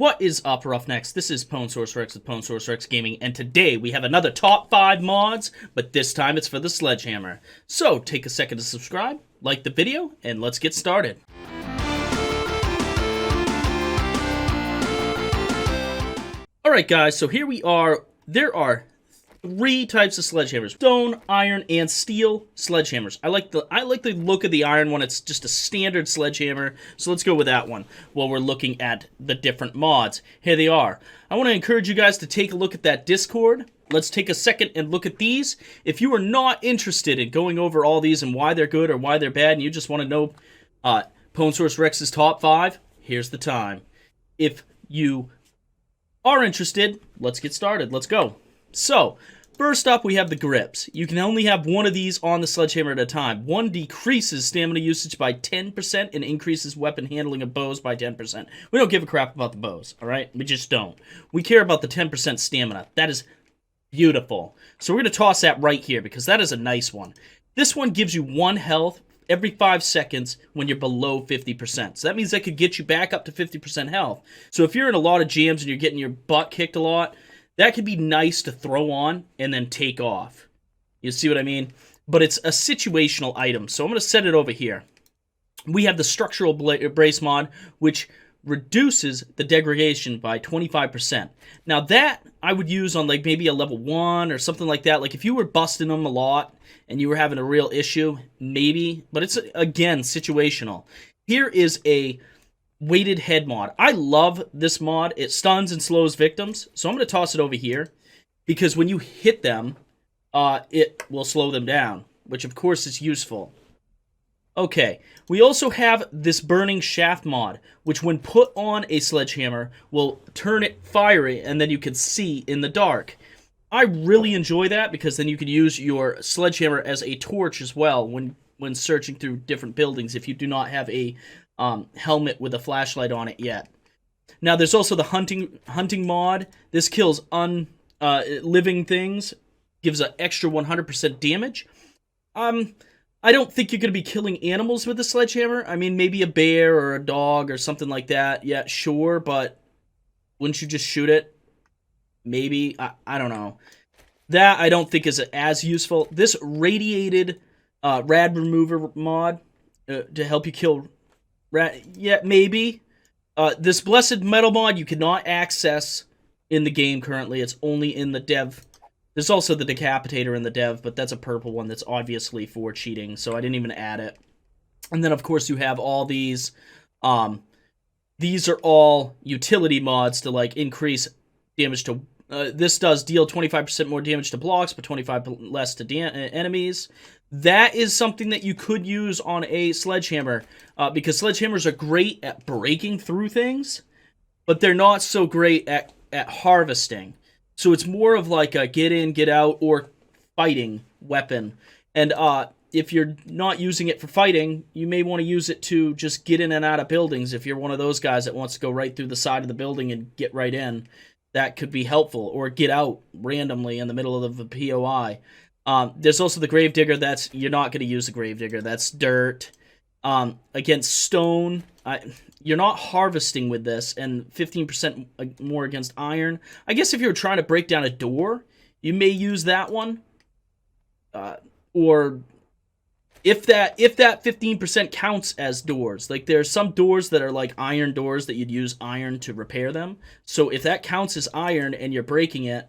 What is up, Roughnecks? This is Pwnsource Rex with Pwnsource Rex Gaming, and today we have another top 5 mods, but this time it's for the Sledgehammer. So, take a second to subscribe, like the video, and let's get started. Alright guys, so here we are. There are 3 types of sledgehammers: stone, iron, and steel sledgehammers. I like the look of the iron one. It's just a standard sledgehammer, so let's go with that one while we're looking at the different mods. Here they are. I want to encourage you guys to take a look at that Discord. Let's take a second and look at these. If you are not interested in going over all these and why they're good or why they're bad, and you just want to know Pwnsource Rex's top 5, here's the time. If you are interested, let's get started. Let's go. So, first up, we have the grips. You can only have one of these on the sledgehammer at a time. One decreases stamina usage by 10% and increases weapon handling of bows by 10%. We don't give a crap about the bows, alright? We just don't. We care about the 10% stamina. That is beautiful. So we're going to toss that right here because that is a nice one. This one gives you 1 health every 5 seconds when you're below 50%. So that means that could get you back up to 50% health. So if you're in a lot of jams and you're getting your butt kicked a lot, that could be nice to throw on and then take off. You see what I mean? But it's a situational item, so I'm going to set it over here. We have the structural brace mod, which reduces the degradation by 25%. Now that I would use on like maybe a level 1 or something like that. Like if you were busting them a lot and you were having a real issue, maybe. But it's, again, situational. Here is a weighted head mod. I love this mod. It stuns and slows victims. So I'm going to toss it over here because when you hit them, it will slow them down, which of course is useful. Okay, we also have this burning shaft mod, which when put on a sledgehammer will turn it fiery and then you can see in the dark. I really enjoy that because then you can use your sledgehammer as a torch as well when searching through different buildings if you do not have a helmet with a flashlight on it yet. Now there's also the hunting mod. This kills living things, gives an extra 100% damage. I don't think you're going to be killing animals with a sledgehammer. I mean, maybe a bear or a dog or something like that. Yeah, sure, but wouldn't you just shoot it? Maybe. I don't know. That I don't think is as useful. This radiated rad remover mod to help you kill yeah, maybe. This blessed metal mod you cannot access in the game currently. It's only in the dev. There's also the decapitator in the dev, but that's a purple one that's obviously for cheating, so I didn't even add it. And then, of course, you have all these. These are all utility mods to, like, increase damage to... this does deal 25% more damage to blocks, but 25% less to enemies. That is something that you could use on a sledgehammer, because sledgehammers are great at breaking through things, but they're not so great at harvesting. So it's more of like a get in, get out, or fighting weapon. And if you're not using it for fighting, you may want to use it to just get in and out of buildings. If you're one of those guys that wants to go right through the side of the building and get right in, that could be helpful. Or get out randomly in the middle of the POI. There's also the Gravedigger. You're not going to use the Gravedigger. That's dirt. Against stone, you're not harvesting with this, and 15% more against iron. I guess if you're trying to break down a door, you may use that one. Or if that 15% counts as doors. Like there's some doors that are like iron doors that you'd use iron to repair them. So if that counts as iron and you're breaking it,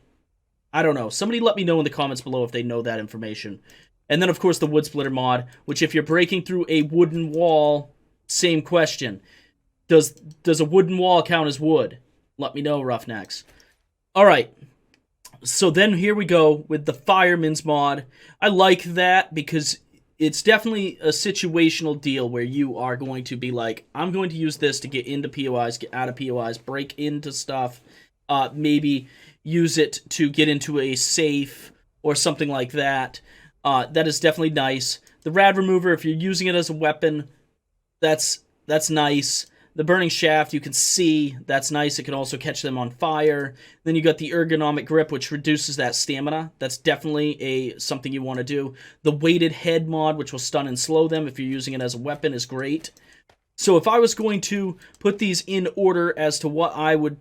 I don't know. Somebody let me know in the comments below if they know that information. And then, of course, the wood splitter mod, which if you're breaking through a wooden wall, same question. Does a wooden wall count as wood? Let me know, Roughnecks. Alright. So then here we go with the Fireman's mod. I like that because it's definitely a situational deal where you are going to be like, I'm going to use this to get into POIs, get out of POIs, break into stuff, maybe use it to get into a safe or something like that. That is definitely nice. The rad remover, if you're using it as a weapon, that's nice. The burning shaft, you can see, that's nice. It can also catch them on fire. Then you got the ergonomic grip, which reduces that stamina. That's definitely something you want to do. The weighted head mod, which will stun and slow them if you're using it as a weapon, is great. So if I was going to put these in order as to what I would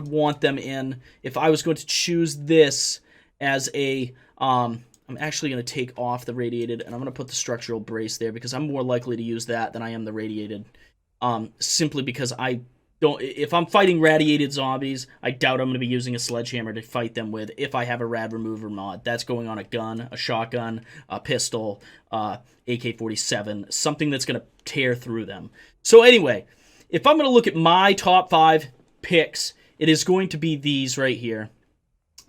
want them in, if I was going to choose this as a, I'm actually going to take off the radiated, and I'm going to put the structural brace there, because I'm more likely to use that than I am the radiated, simply because if I'm fighting radiated zombies, I doubt I'm going to be using a sledgehammer to fight them with if I have a rad remover mod. That's going on a gun, a shotgun, a pistol, AK-47, something that's going to tear through them. So anyway, if I'm going to look at my top 5 picks, it is going to be these right here.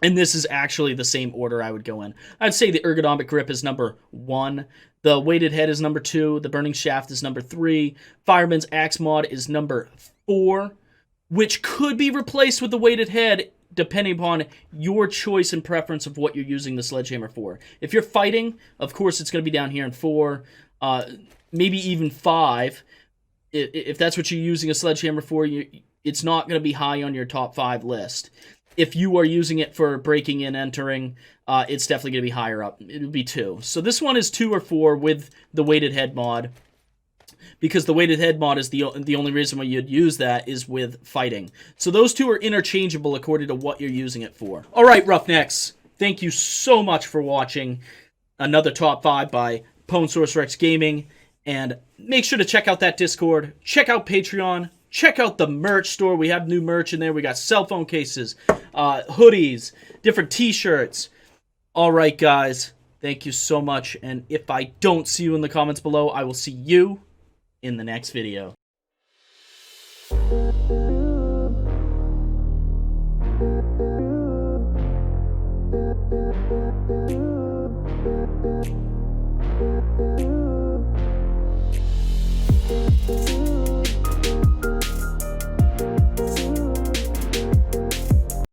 And this is actually the same order I would go in. I'd say the ergonomic grip is number 1. The weighted head is number 2. The burning shaft is number 3. Fireman's axe mod is number 4, which could be replaced with the weighted head depending upon your choice and preference of what you're using the sledgehammer for. If you're fighting, of course it's going to be down here in 4, maybe even 5. If that's what you're using a sledgehammer for, it's not going to be high on your top 5 list. If you are using it for breaking and entering, it's definitely going to be higher up. It'll be 2. So this one is 2 or 4 with the weighted head mod, because the weighted head mod is the only reason why you'd use that is with fighting. So those 2 are interchangeable according to what you're using it for. All right, Roughnecks, thank you so much for watching another top 5 by Source Rex Gaming, and make sure to check out that Discord, check out Patreon, check out the merch store. We have new merch in there. We got cell phone cases, hoodies, different t-shirts. All right, guys, thank you so much, and if I don't see you in the comments below, I will see you in the next video.